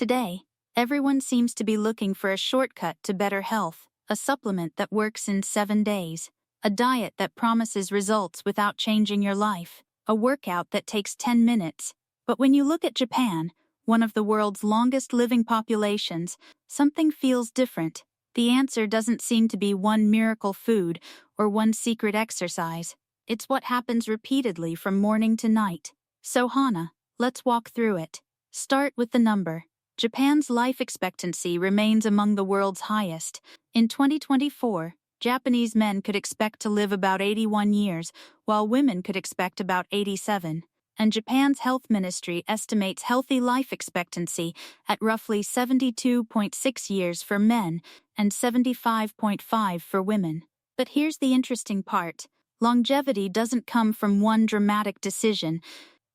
Today, everyone seems to be looking for a shortcut to better health, a supplement that works in 7 days, a diet that promises results without changing your life, a workout that takes 10 minutes. But when you look at Japan, one of the world's longest living populations, something feels different. The answer doesn't seem to be one miracle food or one secret exercise. It's what happens repeatedly from morning to night. So Hana, let's walk through it. Start with the number. Japan's life expectancy remains among the world's highest. In 2024, Japanese men could expect to live about 81 years, while women could expect about 87. And Japan's health ministry estimates healthy life expectancy at roughly 72.6 years for men and 75.5 for women. But here's the interesting part. Longevity doesn't come from one dramatic decision.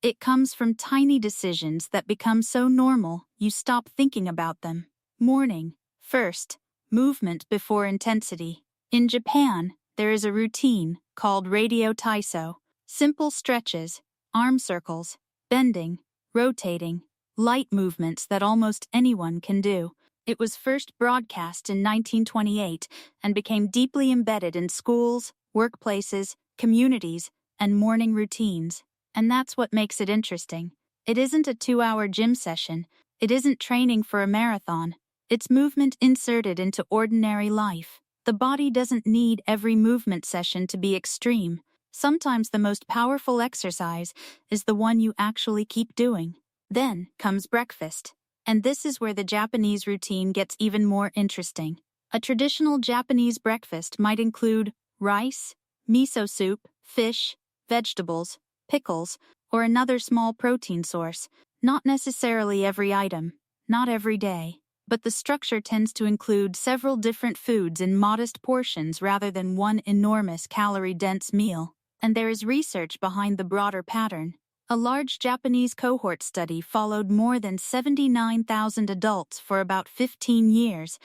It comes from tiny decisions that become so normal, you stop thinking about them. Morning. First, movement before intensity. In Japan, there is a routine called Radio Taiso. Simple stretches, arm circles, bending, rotating, light movements that almost anyone can do. It was first broadcast in 1928 and became deeply embedded in schools, workplaces, communities, and morning routines. And that's what makes it interesting. It isn't a 2-hour gym session. It isn't training for a marathon. It's movement inserted into ordinary life. The body doesn't need every movement session to be extreme. Sometimes the most powerful exercise is the one you actually keep doing. Then comes breakfast. And this is where the Japanese routine gets even more interesting. A traditional Japanese breakfast might include rice, miso soup, fish, vegetables, pickles, or another small protein source. Not necessarily every item, not every day. But the structure tends to include several different foods in modest portions rather than one enormous calorie-dense meal. And there is research behind the broader pattern. A large Japanese cohort study followed more than 79,000 adults for about 15 years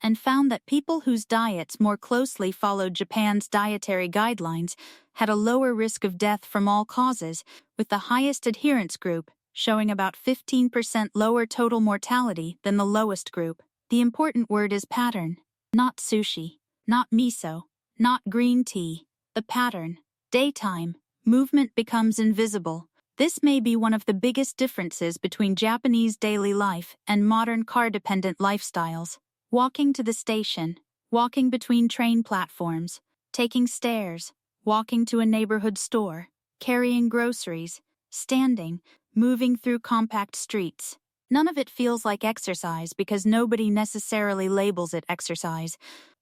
and found that people whose diets more closely followed Japan's dietary guidelines had a lower risk of death from all causes, with the highest adherence group showing about 15% lower total mortality than the lowest group. The important word is pattern. Not sushi, not miso, not green tea. The pattern. Daytime. Movement becomes invisible. This may be one of the biggest differences between Japanese daily life and modern car-dependent lifestyles. Walking to the station, walking between train platforms, taking stairs, walking to a neighborhood store, carrying groceries, standing, moving through compact streets. None of it feels like exercise because nobody necessarily labels it exercise,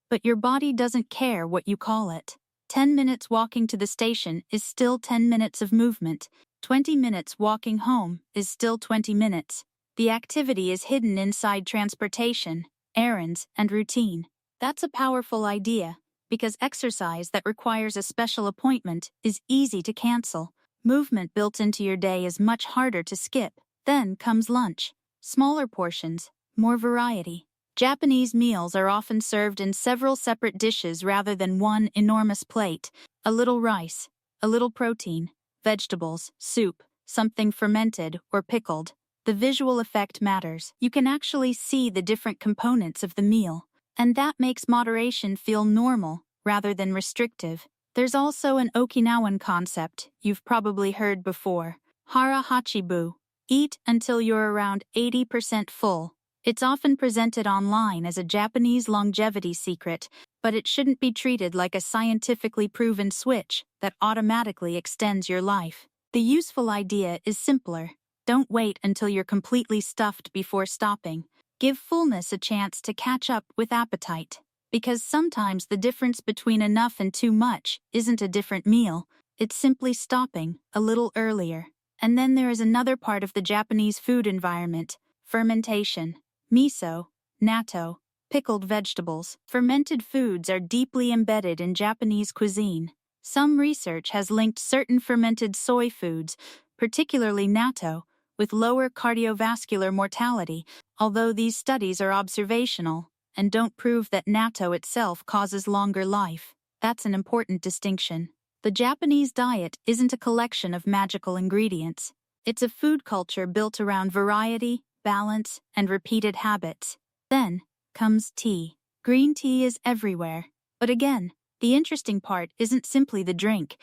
but your body doesn't care what you call it. 10 minutes walking to the station is still 10 minutes of movement. 20 minutes walking home is still 20 minutes. The activity is hidden inside transportation, errands, and routine. That's a powerful idea, because exercise that requires a special appointment is easy to cancel. Movement built into your day is much harder to skip. Then comes lunch. Smaller portions, more variety. Japanese meals are often served in several separate dishes rather than one enormous plate. A little rice, a little protein, vegetables, soup, something fermented or pickled. The visual effect matters. You can actually see the different components of the meal, and that makes moderation feel normal rather than restrictive. There's also an Okinawan concept you've probably heard before. Hara hachi. Eat until you're around 80% full. It's often presented online as a Japanese longevity secret, but it shouldn't be treated like a scientifically proven switch that automatically extends your life. The useful idea is simpler. Don't wait until you're completely stuffed before stopping. Give fullness a chance to catch up with appetite. Because sometimes the difference between enough and too much isn't a different meal, it's simply stopping a little earlier. And then there is another part of the Japanese food environment, fermentation. Miso, natto, pickled vegetables. Fermented foods are deeply embedded in Japanese cuisine. Some research has linked certain fermented soy foods, particularly natto, with lower cardiovascular mortality, although these studies are observational and don't prove that natto itself causes longer life. That's an important distinction. The Japanese diet isn't a collection of magical ingredients. It's a food culture built around variety, balance, and repeated habits. Then comes tea. Green tea is everywhere. But again, the interesting part isn't simply the drink.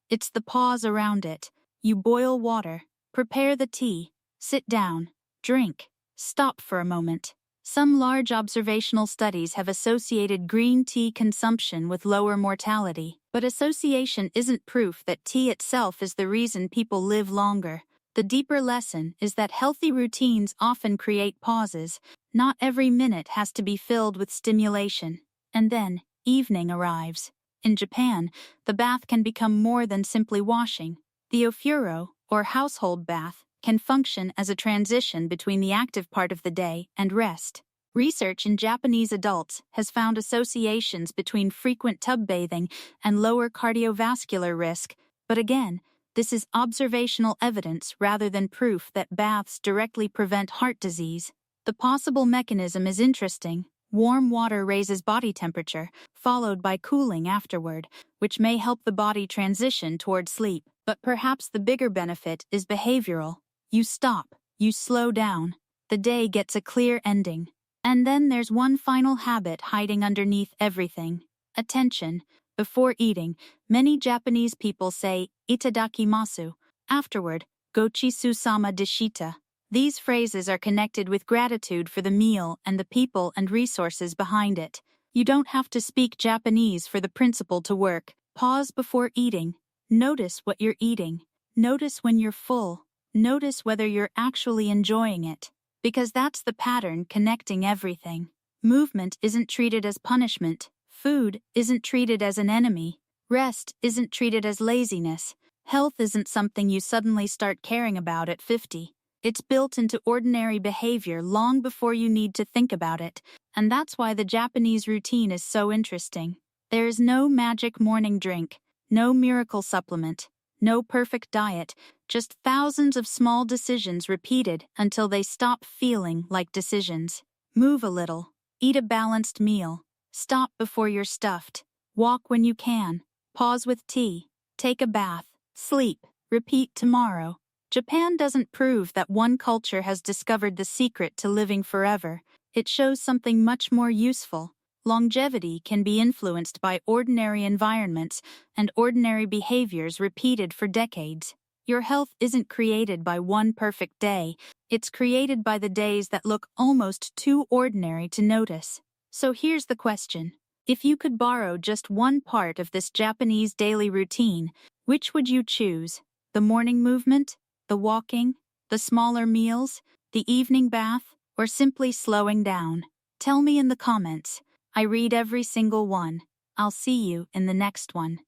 It's the pause around it. You boil water, prepare the tea, sit down, drink, stop for a moment. Some large observational studies have associated green tea consumption with lower mortality, but association isn't proof that tea itself is the reason people live longer. The deeper lesson is that healthy routines often create pauses. Not every minute has to be filled with stimulation. And then, evening arrives. In Japan, the bath can become more than simply washing. The ofuro, or household bath, can function as a transition between the active part of the day and rest. Research in Japanese adults has found associations between frequent tub bathing and lower cardiovascular risk, but again, this is observational evidence rather than proof that baths directly prevent heart disease. The possible mechanism is interesting. Warm water raises body temperature, followed by cooling afterward, which may help the body transition toward sleep. But perhaps the bigger benefit is behavioral. You stop, you slow down. The day gets a clear ending. And then there's one final habit hiding underneath everything: attention. Before eating, many Japanese people say itadakimasu. Afterward, gochisu-sama deshita. These phrases are connected with gratitude for the meal and the people and resources behind it. You don't have to speak Japanese for the principle to work. Pause before eating. Notice what you're eating. Notice when you're full. Notice whether you're actually enjoying it. Because that's the pattern connecting everything. Movement isn't treated as punishment. Food isn't treated as an enemy. Rest isn't treated as laziness. Health isn't something you suddenly start caring about at 50. It's built into ordinary behavior long before you need to think about it, and that's why the Japanese routine is so interesting. There is no magic morning drink, no miracle supplement, no perfect diet, just thousands of small decisions repeated until they stop feeling like decisions. Move a little, eat a balanced meal, stop before you're stuffed, walk when you can, pause with tea, take a bath, sleep, repeat tomorrow. Japan doesn't prove that one culture has discovered the secret to living forever. It shows something much more useful. Longevity can be influenced by ordinary environments and ordinary behaviors repeated for decades. Your health isn't created by one perfect day. It's created by the days that look almost too ordinary to notice. So here's the question. If you could borrow just one part of this Japanese daily routine, which would you choose? The morning movement? The walking, the smaller meals, the evening bath, or simply slowing down? Tell me in the comments. I read every single one. I'll see you in the next one.